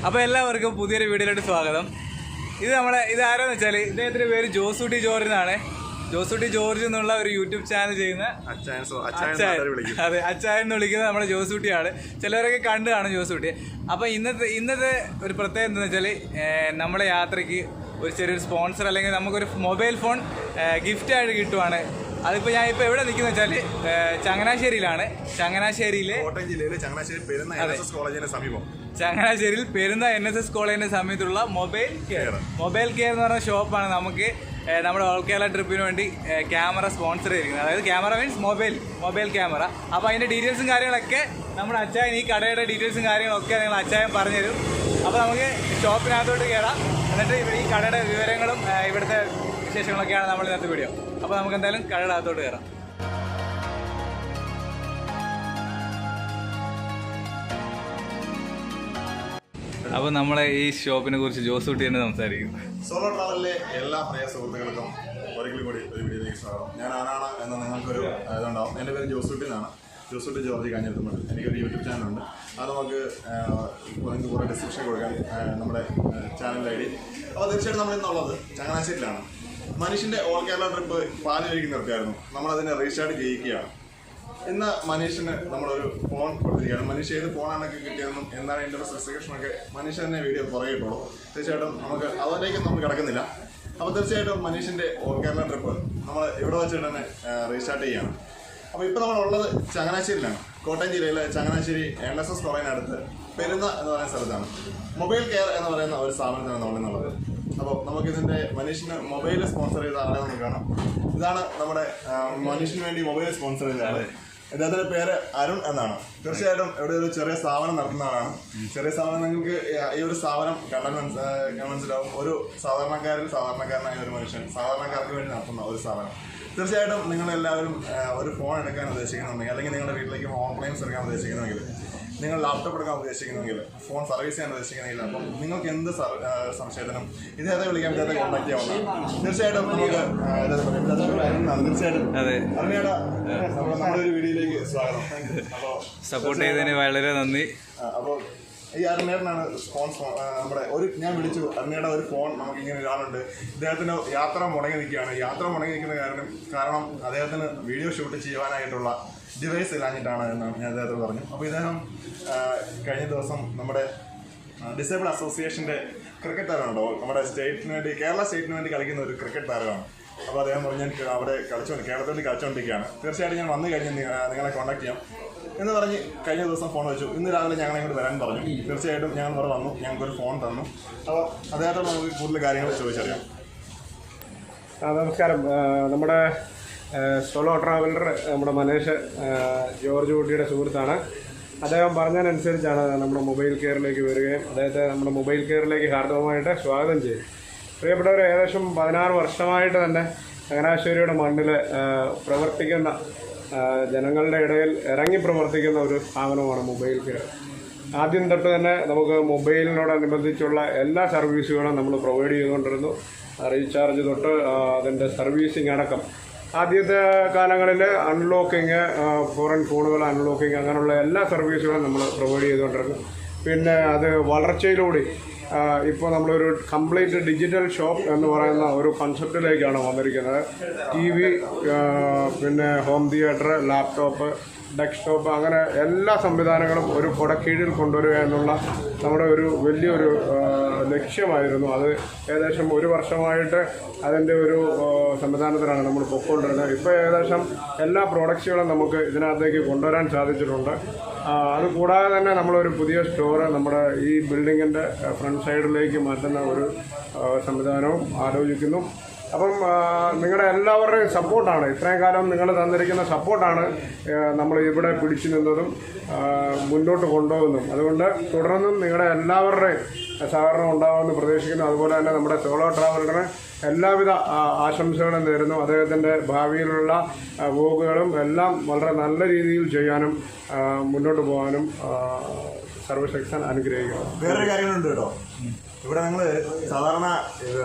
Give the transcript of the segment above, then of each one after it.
അപ്പോൾ എല്ലാവർക്കും പുതിയൊരു വീഡിയോയിലോട്ട് സ്വാഗതം. ഇത് ആരാന്ന് വെച്ചാൽ ഇദ്ദേഹത്തിൻ്റെ പേര് ജോസൂട്ടി ജോർജ് എന്നാണ്. ജോസൂട്ടി ജോർജ് എന്നുള്ള ഒരു യൂട്യൂബ് ചാനൽ ചെയ്യുന്ന അച്ചായൻ എന്ന് വിളിക്കുന്നത് നമ്മുടെ ജോസൂട്ടിയാണ്. ചിലവരൊക്കെ കണ്ടു കാണും ജോസൂട്ടി. അപ്പോൾ ഇന്നത്തെ ഒരു പ്രത്യേകത എന്താണെന്ന് വെച്ചാൽ നമ്മുടെ യാത്രയ്ക്ക് ഒരു ചെറിയൊരു സ്പോൺസർ അല്ലെങ്കിൽ നമുക്കൊരു മൊബൈൽ ഫോൺ ഗിഫ്റ്റായിട്ട് കിട്ടുവാണ്. അതിപ്പോൾ ഞാൻ ഇപ്പോൾ എവിടെ നിൽക്കുന്നത് വെച്ചാൽ ചങ്ങനാശ്ശേരിയിലാണ്. ചങ്ങനാശ്ശേരിയിൽ കോട്ടയം ജില്ലയിൽ ചങ്ങനാശ്ശേരി പെരുന്ന NSS കോളേജിന് സമീപം, ചങ്ങനാശ്ശേരിയിൽ പെരുന്ന NSS കോളേജിൻ്റെ സമീപത്തുള്ള മൊബൈൽ കെയർ എന്ന് പറഞ്ഞ ഷോപ്പാണ് നമുക്ക് നമ്മുടെ ഓൾ കേരള ട്രിപ്പിന് വേണ്ടി ക്യാമറ സ്പോൺസർ ചെയ്തിരിക്കുന്നത്. അതായത് ക്യാമറ മീൻസ് മൊബൈൽ ക്യാമറ. അപ്പോൾ അതിൻ്റെ ഡീറ്റെയിൽസും കാര്യങ്ങളൊക്കെ നമ്മുടെ അച്ചായൻ, ഈ കടയുടെ ഡീറ്റെയിൽസും കാര്യങ്ങളൊക്കെ നിങ്ങൾ അച്ചായൻ പറഞ്ഞുതരും. അപ്പോൾ നമുക്ക് ഷോപ്പിനകത്തോട്ട് കയറാം. എന്നിട്ട് ഈ കടയുടെ വിവരങ്ങളും ഇവിടുത്തെ വിശേഷങ്ങളൊക്കെയാണ് നമ്മൾ ഇന്നത്തെ വീഡിയോ. അപ്പോൾ നമുക്ക് എന്തായാലും കടയുടെ അകത്തോട്ട് കയറാം. അപ്പോൾ നമ്മളെ ഈ ഷോപ്പിനെ കുറിച്ച് ജോസൂട്ടി തന്നെ സംസാരിക്കും. സോളോ ട്രാവലിലെ എല്ലാ പ്രിയ സുഹൃത്തുക്കൾക്കും ഒരിക്കലും കൂടി ഒരു വീഡിയോയിലേക്ക് സ്വാഗതം. ഞാൻ ആരാണ് എന്ന് നിങ്ങൾക്കൊരു ഇതുണ്ടാവും. എൻ്റെ പേര് ജോസൂട്ടി എന്നാണ്. ജോസൂട്ടി ജോർജ് കാഞ്ഞിരത്തുണ്ട്. എനിക്കൊരു യൂട്യൂബ് ചാനലുണ്ട്. അത് നമുക്ക് നിങ്ങൾക്ക് കുറേ ഡിസ്ക്രിപ്ഷൻ കൊടുക്കാം, നമ്മുടെ ചാനലിൻ്റെ ID. അപ്പോൾ തീർച്ചയായിട്ടും നമ്മൾ ഇന്നുള്ളത് ചങ്ങനാശ്ശേരിയിലാണ്. മനുഷ്യൻ്റെ ഓൾ കേരള ട്രിപ്പ് പാലിലേക്ക് നിർത്തിയായിരുന്നു. നമ്മളതിനെ റീസ്റ്റാർട്ട് ചെയ്യിക്കുകയാണ്. ഇന്ന് മനീഷിന് നമ്മളൊരു ഫോൺ കൊടുത്തിരിക്കുകയാണ്. മനീഷ് ഏത് ഫോണാണൊക്കെ കിട്ടിയതെന്നും എന്താണ് അതിൻ്റെ സ്പെസിഫിക്കേഷനൊക്കെ മനീഷ് തന്നെ വീഡിയോ പുറകെയിട്ടുള്ളൂ. തീർച്ചയായിട്ടും നമുക്ക് അതിലേക്ക് നമ്മൾ കിടക്കുന്നില്ല. അപ്പോൾ തീർച്ചയായിട്ടും മനീഷിൻ്റെ ഓൾ കേരള ട്രിപ്പ് നമ്മൾ ഇവിടെ വെച്ചിട്ട് തന്നെ റീസ്റ്റാർട്ട് ചെയ്യുകയാണ്. അപ്പോൾ ഇപ്പോൾ നമ്മളുള്ളത് ചങ്ങനാശ്ശേരിയിലാണ്. കോട്ടയം ജില്ലയിലെ ചങ്ങനാശ്ശേരി NSS കോളേജിനടുത്ത് പെരുന്ന എന്ന് പറയുന്ന സ്ഥലത്താണ്. മൊബൈൽ കെയർ എന്ന് പറയുന്ന ഒരു സ്ഥാപനത്തിനാണ് നമ്മളിന്നുള്ളത്. അപ്പോൾ നമുക്കിതിൻ്റെ മനീഷിന് മൊബൈൽ സ്പോൺസർ ചെയ്ത ആളെ നമുക്ക് കാണാം. ഇതാണ് നമ്മുടെ മനീഷിന് വേണ്ടി മൊബൈൽ സ്പോൺസർ ചെയ്ത ആള്. ഇദ്ദേഹത്തിൻ്റെ പേര് അരുൺ എന്നാണ്. തീർച്ചയായിട്ടും ഇവിടെ ഒരു ചെറിയ സ്ഥാപനം നടത്തുന്ന ആളാണ്. ചെറിയ സ്ഥാപനം നിങ്ങൾക്ക് ഈ ഒരു സ്ഥാപനം കണ്ടാൽ മനസ്സിലാവും. ഒരു സാധാരണക്കാരനായ ഒരു മനുഷ്യൻ സാധാരണക്കാർക്ക് വേണ്ടി നടത്തുന്ന ഒരു സ്ഥാപനം. തീർച്ചയായിട്ടും നിങ്ങളെല്ലാവരും ഒരു ഫോൺ എടുക്കാൻ ഉദ്ദേശിക്കുന്നുണ്ടെങ്കിൽ, അല്ലെങ്കിൽ നിങ്ങളുടെ വീട്ടിലേക്ക് ഹോം അപ്ലയൻസ് എടുക്കാൻ ഉദ്ദേശിക്കുന്നുണ്ടെങ്കിൽ, നിങ്ങൾ ലാപ്ടോപ്പ് എടുക്കാൻ ഉദ്ദേശിക്കുന്നെങ്കിൽ, ഫോൺ സർവീസ് ചെയ്യാൻ ഉദ്ദേശിക്കുന്നെങ്കിൽ, അപ്പം നിങ്ങൾക്ക് എന്ത് സംശയത്തിനും ഇദ്ദേഹത്തെ വിളിക്കാൻ ഇദ്ദേഹത്തെ കോൺടാക്ട് ചെയ്യാവുന്നതാണ്. തീർച്ചയായിട്ടും നമുക്ക് തീർച്ചയായിട്ടും അറിയാടാ നമ്മുടെ ഒരു വീഡിയോയിലേക്ക് സ്വാഗതം. അപ്പോൾ സപ്പോർട്ട് ചെയ്തതിന് വളരെ നന്ദി. അപ്പോൾ ഈ അരുണേടനാണ് നമ്മുടെ ഞാൻ വിളിച്ചു. അരുണയുടെ ഒരു ഫോൺ നമുക്കിങ്ങനെ ഒരാളുണ്ട്. ഇദ്ദേഹത്തിന് യാത്ര മുടങ്ങി നിൽക്കുകയാണ്. യാത്ര മുടങ്ങി നിൽക്കുന്ന കാരണം അദ്ദേഹത്തിന് വീഡിയോ ഷൂട്ട് ചെയ്യുവാനായിട്ടുള്ള ഡിവൈസ് ഇല്ലാഞ്ഞിട്ടാണ് എന്നാണ് ഞാൻ അദ്ദേഹത്തോട് പറഞ്ഞു. അപ്പോൾ ഇദ്ദേഹം കഴിഞ്ഞ ദിവസം നമ്മുടെ ഡിസേബിൾ അസോസിയേഷൻ്റെ ക്രിക്കറ്റ് താരമുണ്ടോ, നമ്മുടെ സ്റ്റേറ്റിന് വേണ്ടി, കേരള സ്റ്റേറ്റിന് വേണ്ടി കളിക്കുന്ന ഒരു ക്രിക്കറ്റ് താരമാണ്. അപ്പോൾ അദ്ദേഹം പറഞ്ഞു ഞാൻ അവിടെ കേരളത്തിൽ കളിച്ചുകൊണ്ടിരിക്കുകയാണ്. തീർച്ചയായിട്ടും ഞാൻ വന്നു കഴിഞ്ഞ് നിങ്ങളെ കോൺടാക്ട് ചെയ്യാം എന്ന് പറഞ്ഞ് കഴിഞ്ഞ ദിവസം ഫോൺ വെച്ചു. ഇന്ന് രാവിലെ ഞങ്ങളെ ഇങ്ങോട്ട് വരാൻ പറഞ്ഞു. തീർച്ചയായിട്ടും ഞങ്ങൾ ഇവിടെ വന്നു. ഞങ്ങൾക്കൊരു ഫോൺ തന്നു. അപ്പോൾ അദ്ദേഹത്തോട് നമുക്ക് കൂടുതൽ കാര്യങ്ങൾ ചോദിച്ചറിയാം. നമസ്കാരം. നമ്മുടെ സോളോ ട്രാവലർ നമ്മുടെ മനീഷ് ജോർജ് കുട്ടിയുടെ സുഹൃത്താണ്. അദ്ദേഹം പറഞ്ഞതിനനുസരിച്ചാണ് നമ്മുടെ മൊബൈൽ കെയറിലേക്ക് വരികയും അദ്ദേഹത്തെ നമ്മുടെ മൊബൈൽ കെയറിലേക്ക് ഹാർദവമായിട്ട് സ്വാഗതം ചെയ്യും. പ്രിയപ്പെട്ടവർ, ഏകദേശം 16 വർഷമായിട്ട് തന്നെ ചങ്ങനാശ്ശേരിയുടെ മണ്ണിൽ പ്രവർത്തിക്കുന്ന, ജനങ്ങളുടെ ഇടയിൽ ഇറങ്ങി പ്രവർത്തിക്കുന്ന ഒരു സ്ഥാപനമാണ് മൊബൈൽ കെയർ. ആദ്യം തൊട്ട് തന്നെ നമുക്ക് മൊബൈലിനോടനുബന്ധിച്ചുള്ള എല്ലാ സർവീസുകളും നമ്മൾ പ്രൊവൈഡ് ചെയ്തുകൊണ്ടിരുന്നു. റീചാർജ് തൊട്ട് അതിൻ്റെ സർവീസിങ് അടക്കം. ആദ്യത്തെ കാലങ്ങളിൽ അൺലോക്കിങ്, ഫോറിൻ ഫോണുകൾ അൺലോക്കിങ്, അങ്ങനെയുള്ള എല്ലാ സർവീസുകളും നമ്മൾ പ്രൊവൈഡ് ചെയ്തുകൊണ്ടിരുന്നു. പിന്നെ അത് വളർച്ചയിലൂടെ ഇപ്പോൾ നമ്മളൊരു കംപ്ലീറ്റ് ഡിജിറ്റൽ ഷോപ്പ് എന്ന് പറയുന്ന ഒരു കൺസെപ്റ്റിലേക്കാണ് വന്നിരിക്കുന്നത്. TV, പിന്നെ ഹോം തിയേറ്റർ, ലാപ്ടോപ്പ്, ഡെസ്ക്ടോപ്പ്, അങ്ങനെ എല്ലാ സംവിധാനങ്ങളും ഒരു കുടക്കീഴിൽ കൊണ്ടുവരിക എന്നുള്ള നമ്മുടെ ഒരു വലിയൊരു ലക്ഷ്യമായിരുന്നു. അത് ഏകദേശം 1 വർഷമായിട്ട് അതിൻ്റെ ഒരു സംവിധാനത്തിലാണ് നമ്മൾ പൊയ്ക്കൊണ്ടിരുന്നത്. ഇപ്പോൾ ഏകദേശം എല്ലാ പ്രോഡക്റ്റ്സുകളും നമുക്ക് ഇതിനകത്തേക്ക് കൊണ്ടുവരാൻ സാധിച്ചിട്ടുണ്ട്. അതുകൂടാതെ തന്നെ നമ്മളൊരു പുതിയ സ്റ്റോറ് നമ്മുടെ ഈ ബിൽഡിങ്ങിൻ്റെ ഫ്രണ്ട് സൈഡിലേക്ക് മാറ്റുന്ന ഒരു സംവിധാനവും ആലോചിക്കുന്നു. അപ്പം നിങ്ങളുടെ എല്ലാവരുടെയും സപ്പോർട്ടാണ്, ഇത്രയും കാലം നിങ്ങൾ തന്നിരിക്കുന്ന സപ്പോർട്ടാണ് നമ്മൾ ഇവിടെ പിടിച്ചു നിന്നതും മുന്നോട്ട് കൊണ്ടുപോകുന്നതും. അതുകൊണ്ട് തുടർന്നും നിങ്ങളുടെ എല്ലാവരുടെയും സഹകരണം ഉണ്ടാകുമെന്ന് പ്രതീക്ഷിക്കുന്നു. അതുപോലെ തന്നെ നമ്മുടെ സോളോ ട്രാവലറിന് എല്ലാവിധ ആശംസകളും നേരുന്നു. അദ്ദേഹത്തിൻ്റെ ഭാവിയിലുള്ള വ്ലോഗുകളും എല്ലാം വളരെ നല്ല രീതിയിൽ ചെയ്യാനും മുന്നോട്ട് പോകാനും സർവശക്തൻ അനുഗ്രഹിക്കണം. വേറൊരു കാര്യങ്ങളുണ്ട് കേട്ടോ. ഇവിടെ നിങ്ങൾ സാധാരണ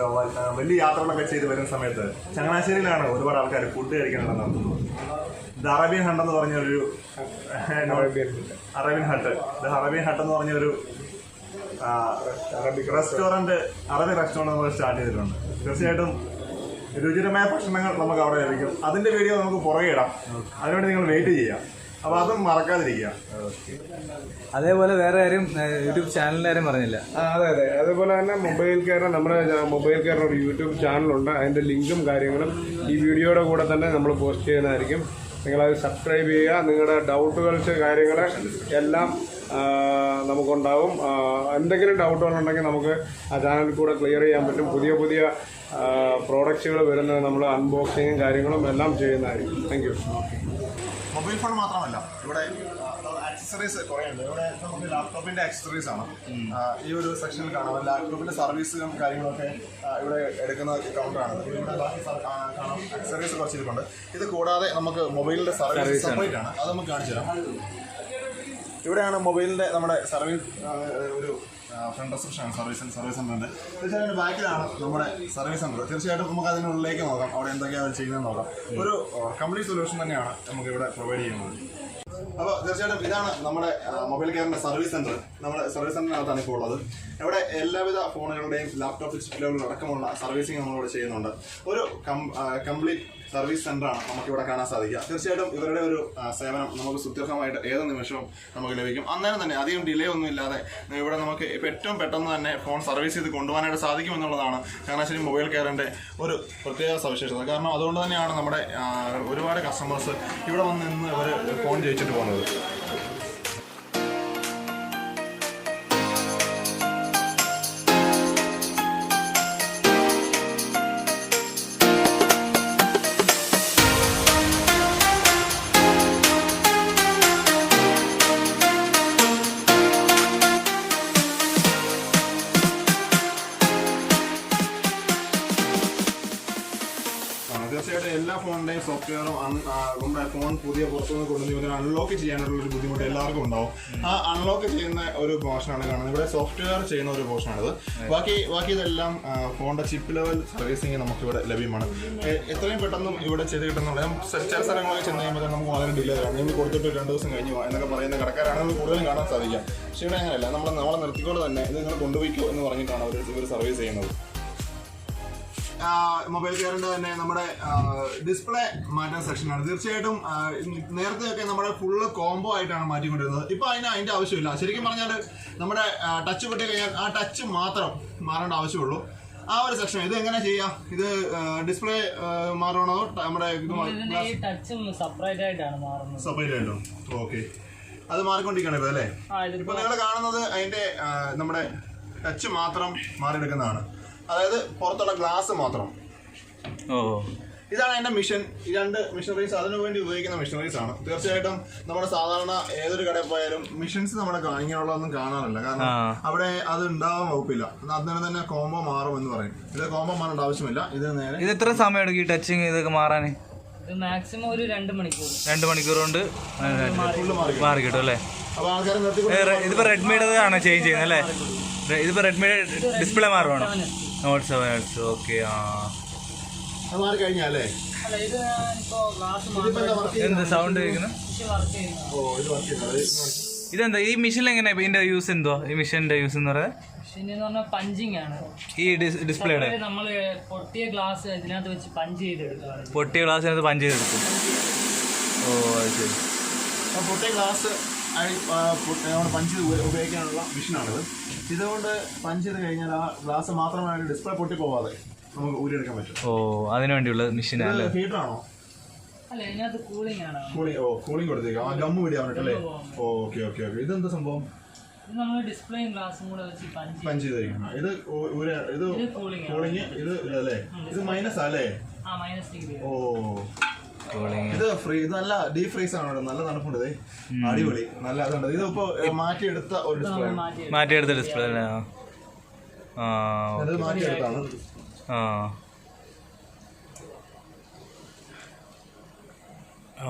വലിയ യാത്രകളൊക്കെ ചെയ്ത് വരുന്ന സമയത്ത് ചങ്ങനാശ്ശേരിയിലാണ് ഒരുപാട് ആൾക്കാർ ഫുഡ് കഴിക്കാനുള്ള നടത്തുന്നത്. ദ അറേബ്യൻ ഹട്ട് എന്ന് പറഞ്ഞൊരു അറേബ്യൻ ഹട്ട് എന്ന് പറഞ്ഞൊരു അറബി റെസ്റ്റോറൻറ്റ് നമ്മൾ സ്റ്റാർട്ട് ചെയ്തിട്ടുണ്ട്. തീർച്ചയായിട്ടും രുചികരമായ ഭക്ഷണങ്ങൾ നമുക്ക് അവിടെ ലഭിക്കും. അതിൻ്റെ വീഡിയോ നമുക്ക് പുറകെ ഇടാം, അതിനുവേണ്ടി നിങ്ങൾ വെയിറ്റ് ചെയ്യാം. അപ്പോൾ അതും മറക്കാതിരിക്കുക. അതേപോലെ വേറെ കാര്യം യൂട്യൂബ് ചാനലിൻ്റെ കാര്യം പറഞ്ഞില്ല. അതെ അതെ, അതുപോലെ തന്നെ മൊബൈൽ കെയർ, നമ്മുടെ മൊബൈൽ കെയർ ഒരു യൂട്യൂബ് ചാനലുണ്ട്. അതിൻ്റെ ലിങ്കും കാര്യങ്ങളും ഈ വീഡിയോയുടെ കൂടെ തന്നെ നമ്മൾ പോസ്റ്റ് ചെയ്യുന്നതായിരിക്കും. നിങ്ങളത് സബ്സ്ക്രൈബ് ചെയ്യുക. നിങ്ങളുടെ ഡൗട്ടുകൾസ് കാര്യങ്ങൾ എല്ലാം നമുക്കുണ്ടാവും. എന്തെങ്കിലും ഡൗട്ടുകളുണ്ടെങ്കിൽ നമുക്ക് ആ ചാനലിൽ കൂടെ ക്ലിയർ ചെയ്യാൻ പറ്റും. പുതിയ പുതിയ പ്രോഡക്റ്റ്സുകൾ വരുന്നത് നമ്മൾ അൺബോക്സിങ്ങും കാര്യങ്ങളും എല്ലാം ചെയ്യുന്നതായിരിക്കും. Thank you. മൊബൈൽ ഫോൺ മാത്രമല്ല, ഇവിടെ ആക്സസറീസ് കുറേ ഉണ്ട്. ഇവിടെ നമുക്ക് ലാപ്ടോപ്പിൻ്റെ ആക്സസറീസ് ആണ് ഈ ഒരു സെക്ഷനിൽ കാണാം. ലാപ്ടോപ്പിൻ്റെ സർവീസും കാര്യങ്ങളൊക്കെ ഇവിടെ എടുക്കുന്ന കൗണ്ടറാണ്. ഇവിടെ ബാക്കി കാണാം, ആക്സസറീസ് കുറച്ച് ഇരിപ്പുണ്ട്. ഇത് കൂടാതെ നമുക്ക് മൊബൈലിൻ്റെ സർവീസ് സെപ്പറേറ്റ് ആണ്, അത് നമുക്ക് കാണിച്ചു തരാം. ഇവിടെയാണ് മൊബൈലിൻ്റെ നമ്മുടെ സർവീസ് ഒരു ഫ്രണ്ട് റിസപ്ഷനാണ്, സർവീസ് സെൻ്ററിൻ്റെ. തീർച്ചയായിട്ടും ബാക്കിലാണ് നമ്മുടെ സർവീസ് സെൻ്റർ. തീർച്ചയായിട്ടും നമുക്ക് അതിനുള്ളിലേക്ക് നോക്കാം, അവിടെ എന്തൊക്കെയാണ് അവർ ചെയ്യുന്നത് നോക്കാം. ഒരു കംപ്ലീറ്റ് സൊല്യൂഷൻ തന്നെയാണ് നമുക്ക് ഇവിടെ പ്രൊവൈഡ് ചെയ്യുന്നത്. അപ്പോൾ തീർച്ചയായിട്ടും ഇതാണ് നമ്മുടെ മൊബൈൽ കെയറിൻ്റെ സർവീസ് സെൻ്റർ. നമ്മുടെ സർവീസ് സെൻ്ററിനകത്താണ് ഇപ്പോൾ ഉള്ളത്. ഇവിടെ എല്ലാവിധ ഫോണുകളുടെയും ലാപ്ടോപ്പ് ഡിസ്പ്ലേകളും അടക്കമുള്ള സർവീസിങ് നമ്മളിവിടെ ചെയ്യുന്നുണ്ട്. ഒരു കംപ്ലീറ്റ് സർവീസ് സെൻ്ററാണ് നമുക്കിവിടെ കാണാൻ സാധിക്കുക. തീർച്ചയായിട്ടും ഇവരുടെ ഒരു സേവനം നമുക്ക് സുദീർഘമായിട്ട് ഏത് നിമിഷവും നമുക്ക് ലഭിക്കും. അന്നേരം തന്നെ അധികം ഡിലേ ഒന്നും ഇല്ലാതെ ഇവിടെ നമുക്ക് ഇപ്പോൾ ഏറ്റവും പെട്ടെന്ന് തന്നെ ഫോൺ സർവീസ് ചെയ്ത് കൊണ്ടുപോകാനായിട്ട് സാധിക്കുമെന്നുള്ളതാണ് ചങ്ങനാശ്ശേരി മൊബൈൽ കെയറിൻ്റെ ഒരു പ്രത്യേക സവിശേഷത. കാരണം അതുകൊണ്ട് തന്നെയാണ് നമ്മുടെ ഒരുപാട് കസ്റ്റമേഴ്സ് ഇവിടെ വന്ന് നിന്ന് ഇവർ ഫോൺ ജയിച്ചിട്ട് പോകുന്നത്. തീർച്ചയായിട്ടും എല്ലാ ഫോണിൻ്റെയും സോഫ്റ്റ്വെയറും നമ്മുടെ ഫോൺ പുതിയ പുറത്തുനിന്ന് കൊണ്ടുവന്ന് അൺലോക്ക് ചെയ്യാനുള്ള ഒരു ബുദ്ധിമുട്ട് എല്ലാവർക്കും ഉണ്ടാവും. ആ അൺലോക്ക് ചെയ്യുന്ന ഒരു പോർഷനാണ് കാണുന്നത്. ഇവിടെ സോഫ്റ്റ്വെയർ ചെയ്യുന്ന ഒരു പോർഷനാണിത്. ബാക്കി ഇതെല്ലാം ഫോണിൻ്റെ ചിപ്പ് ലെവൽ സർവീസിങ് നമുക്കിവിടെ ലഭ്യമാണ്. എത്രയും പെട്ടെന്നും ഇവിടെ ചെയ്ത് കിട്ടുന്നുണ്ട്. ചില സ്ഥലങ്ങളൊക്കെ ചെന്ന് കഴിയുമ്പോൾ നമുക്ക് വളരെ ഡിലേ ആണ്. നമ്മൾ കൊടുത്തിട്ട് 2 ദിവസം കഴിഞ്ഞു എന്നൊക്കെ പറയുന്ന കടക്കാരാണെങ്കിൽ കൂടുതലും കാണാൻ സാധിക്കാം. പക്ഷേ ഇവിടെ അങ്ങനെയല്ല, നമ്മളെ നിർത്തിക്കൊണ്ട് തന്നെ ഇത് നിങ്ങൾ കൊണ്ടുപോയിക്കോ എന്ന് പറഞ്ഞിട്ടാണ് ഇവർ സർവീസ് ചെയ്യുന്നത്. മൊബൈൽ കെയറിൻ്റെ തന്നെ നമ്മുടെ ഡിസ്പ്ലേ മാറ്റാൻ സെക്ഷനാണ്. തീർച്ചയായിട്ടും നേരത്തെയൊക്കെ നമ്മുടെ ഫുള്ള് കോംബോ ആയിട്ടാണ് മാറ്റിക്കൊണ്ടിരുന്നത്. ഇപ്പോൾ അതിൻ്റെ ആവശ്യമില്ല. ശരിക്കും പറഞ്ഞാൽ നമ്മുടെ ടച്ച് പൊട്ടി കഴിഞ്ഞാൽ ആ ടച്ച് മാത്രം മാറേണ്ട ആവശ്യമുള്ളൂ. ആ ഒരു സെക്ഷൻ ഇത് എങ്ങനെ ചെയ്യാം? ഇത് ഡിസ്പ്ലേ മാറണോ നമ്മുടെ സെപ്പറേറ്റ് ആയിട്ടോ? ഓക്കെ, അത് മാറിക്കൊണ്ടിരിക്കുകയാണ് ഇപ്പോൾ അല്ലേ? ഇപ്പോൾ നിങ്ങൾ കാണുന്നത് അതിൻ്റെ നമ്മുടെ ടച്ച് മാത്രം മാറിയെടുക്കുന്നതാണ്. അതായത് പുറത്തുള്ള ഗ്ലാസ് മാത്രം. ഇതാണ് അതിന്റെ മിഷൻ. ഈ 2 മിഷനറീസ് അതിനു വേണ്ടി ഉപയോഗിക്കുന്ന മിഷനറീസ് ആണ്. തീർച്ചയായിട്ടും നമ്മുടെ സാധാരണ ഏതൊരു കടയിൽ പോയാലും മിഷൻസ് നമ്മുടെ ഇങ്ങനെയുള്ളതൊന്നും കാണാറില്ല. കാരണം അവിടെ അത് ഉണ്ടാവാൻ വകുപ്പില്ല. അതിന് തന്നെ കോംബോ മാറും എന്ന് പറയും. ഇത് കോംബോ മാറേണ്ട ആവശ്യമില്ല. ഇത് നേരെ. ഇത് എത്ര സമയം എടുക്കും ഈ ടച്ചിങ് ഇതൊക്കെ മാറാൻ? മാക്സിമം ഒരു 2 മണിക്കൂർ. 2 മണിക്കൂർ കൊണ്ട് മാറി കിട്ടും അല്ലേ? ഇതിപ്പോ റെഡ്മിയുടെ ആണ് ചേഞ്ച് ചെയ്യുന്നത് അല്ലേ? ഇതിപ്പോ റെഡ്മിയുടെ ഡിസ്പ്ലേ മാറുവാണോ? Note 7 hertz. ഓക്കെ. അത് മാറി കഴിഞ്ഞാലേ എന്ത് സൗണ്ട് കേൾക്കുന്നത്? ഇതെന്താ ഈ മെഷീനിൽ എങ്ങനെ ഇതിന്റെ യൂസ് എന്തോ? ഈ മെഷീന്റെ യൂസ് എന്ന് പറയുന്നത് പഞ്ചിങ് ആണ്. ഈ ഡിസ്പ്ലേയുടെ നമ്മൾ പൊട്ടിയ ഗ്ലാസ് ഇതിനകത്ത് വെച്ച് പഞ്ച് ചെയ്തെടുക്കും. പൊട്ടിയ ഗ്ലാസ്സിനകത്ത് പഞ്ച് ചെയ്തെടുക്കും. ഓ അത് ശരി. പൊട്ടിയ ഗ്ലാസ് പഞ്ച് ചെയ്ത് ഉപയോഗിക്കാനുള്ള മെഷീനാണിത്. ഇതുകൊണ്ട് പഞ്ച് ചെയ്ത് കഴിഞ്ഞാൽ ആ ഗ്ലാസ് മാത്രമായിട്ട് ഡിസ്പ്ലേ പൊട്ടി പോവാതെ നമുക്ക് ഊരിയെടുക്കാൻ പറ്റും. ഓ അതിനു വേണ്ടിയുള്ള മെഷീനാണ്. ഹീറ്റർ ആണോ? കൂളിംഗ് കൊടുത്തേക്കാം. ആ ഗമ്മ് പിടിയാവണ്ടല്ലേ? ഓക്കെ. ഇതെന്താ സംഭവം? ഡിസ്പ്ലേയും ഗ്ലാസും കൂടെ വെച്ച് പഞ്ച് ചെയ്തിരിക്കണം. ഇത് കൂളിംഗ്. ഇത് ഇതല്ലേ? ഇത് മൈനസ് അല്ലേ? ഓ ഇത് ഇത് നല്ല ഡീപ് ഫ്രീസ് ആണ്. നല്ല തണുപ്പുണ്ട്. അടിപൊളി, നല്ല അതുണ്ട്. ഇത് ഇപ്പൊ മാറ്റിയെടുത്ത ഒരു ഡിസ്പ്ലേ. മാറ്റിയെടുത്ത ഡിസ്പ്ലേ മാറ്റിയെടുത്താണ്.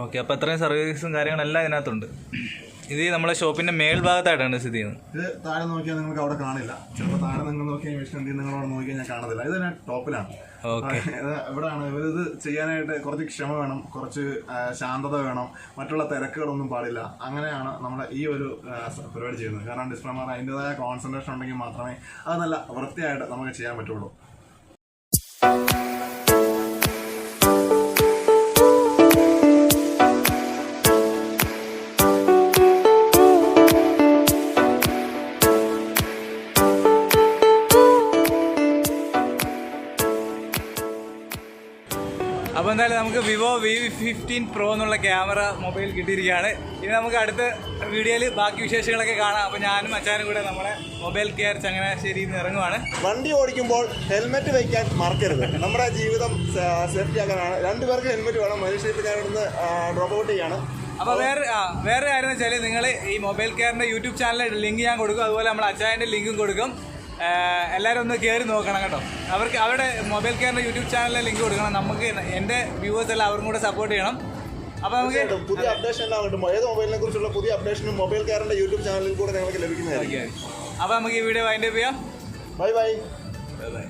ഓക്കെ. അപ്പോൾ അത്രയും സർവീസും കാര്യങ്ങളെല്ലാം ഇതിനകത്തുണ്ട്. ഇത് നമ്മുടെ ഷോപ്പിന്റെ മേൽഭാഗത്തായിട്ടാണ് സ്ഥിതി ചെയ്യുന്നത്. ഇത് താഴെ നോക്കിയാൽ നിങ്ങൾക്ക് അവിടെ കാണില്ല. ചിലപ്പോൾ താഴെ നിങ്ങൾ നോക്കിയാൽ മെഷീൻ എന്തെങ്കിലും നിങ്ങളവിടെ നോക്കിയാൽ ഞാൻ കാണത്തില്ല. ഇത് തന്നെ ടോപ്പിലാണ്. എവിടെയാണ് ഇവരിത് ചെയ്യാനായിട്ട് കുറച്ച് ക്ഷമ വേണം, കുറച്ച് ശാന്തത വേണം, മറ്റുള്ള തിരക്കുകളൊന്നും പാടില്ല. അങ്ങനെയാണ് നമ്മുടെ ഈ ഒരു പരിപാടി ചെയ്യുന്നത്. കാരണം ഡിസ്പ്ലേ മാർ അതിൻ്റെതായ കോൺസെൻട്രേഷൻ ഉണ്ടെങ്കിൽ മാത്രമേ അത് നല്ല വൃത്തിയായിട്ട് നമുക്ക് ചെയ്യാൻ പറ്റുള്ളൂ. അപ്പോൾ എന്തായാലും നമുക്ക് വിവോ V15 Pro എന്നുള്ള ക്യാമറ മൊബൈൽ കിട്ടിയിരിക്കുകയാണ്. ഇനി നമുക്ക് അടുത്ത വീഡിയോയിൽ ബാക്കി വിശേഷങ്ങളൊക്കെ കാണാം. അപ്പോൾ ഞാനും അച്ഛനും കൂടെ നമ്മുടെ മൊബൈൽ കെയർ ചങ്ങനാശ്ശേരിയിൽ നിന്ന് ഇറങ്ങുവാണ്. വണ്ടി ഓടിക്കുമ്പോൾ ഹെൽമെറ്റ് വയ്ക്കാൻ മറക്കരുത്. നമ്മുടെ ജീവിതം സേഫ്റ്റി ആക്കാനാണ്. രണ്ടുപേർക്ക് ഹെൽമെറ്റ് വേണം. മനുഷ്യ ഇപ്പോൾ ഞാൻ ഇവിടുന്ന് ഡ്രോപ്പ് ഔട്ട് ചെയ്യാണ്. അപ്പോൾ വേറെ കാര്യം എന്ന് വെച്ചാൽ നിങ്ങൾ ഈ മൊബൈൽ കെയറിൻ്റെ യൂട്യൂബ് ചാനലിൽ ലിങ്ക് ഞാൻ കൊടുക്കും. അതുപോലെ നമ്മുടെ അച്ഛൻ്റെ ലിങ്കും കൊടുക്കും. എല്ലാവരും ഒന്ന് കയറി നോക്കണം കേട്ടോ. അവർക്ക് അവരുടെ മൊബൈൽ കെയറിൻ്റെ യൂട്യൂബ് ചാനലിലെ ലിങ്ക് കൊടുക്കണം. നമുക്ക് എൻ്റെ വ്യൂവേഴ്സ് എല്ലാം അവർക്കും കൂടെ സപ്പോർട്ട് ചെയ്യണം. അപ്പോൾ നമുക്ക് പുതിയ അപ്ഡേഷൻ എല്ലാം കിട്ടും. ഏത് മൊബൈലിനെ കുറിച്ചുള്ള പുതിയ അപ്ഡേഷനും മൊബൈൽ കെയറിൻ്റെ യൂട്യൂബ് ചാനലിൽ കൂടെ നിങ്ങൾക്ക് ലഭിക്കുന്നതായിരിക്കും. അപ്പോൾ നമുക്ക് ഈ വീഡിയോ വൈൻഡ് അപ്പ് ചെയ്യാം. Bye bye. Bye bye.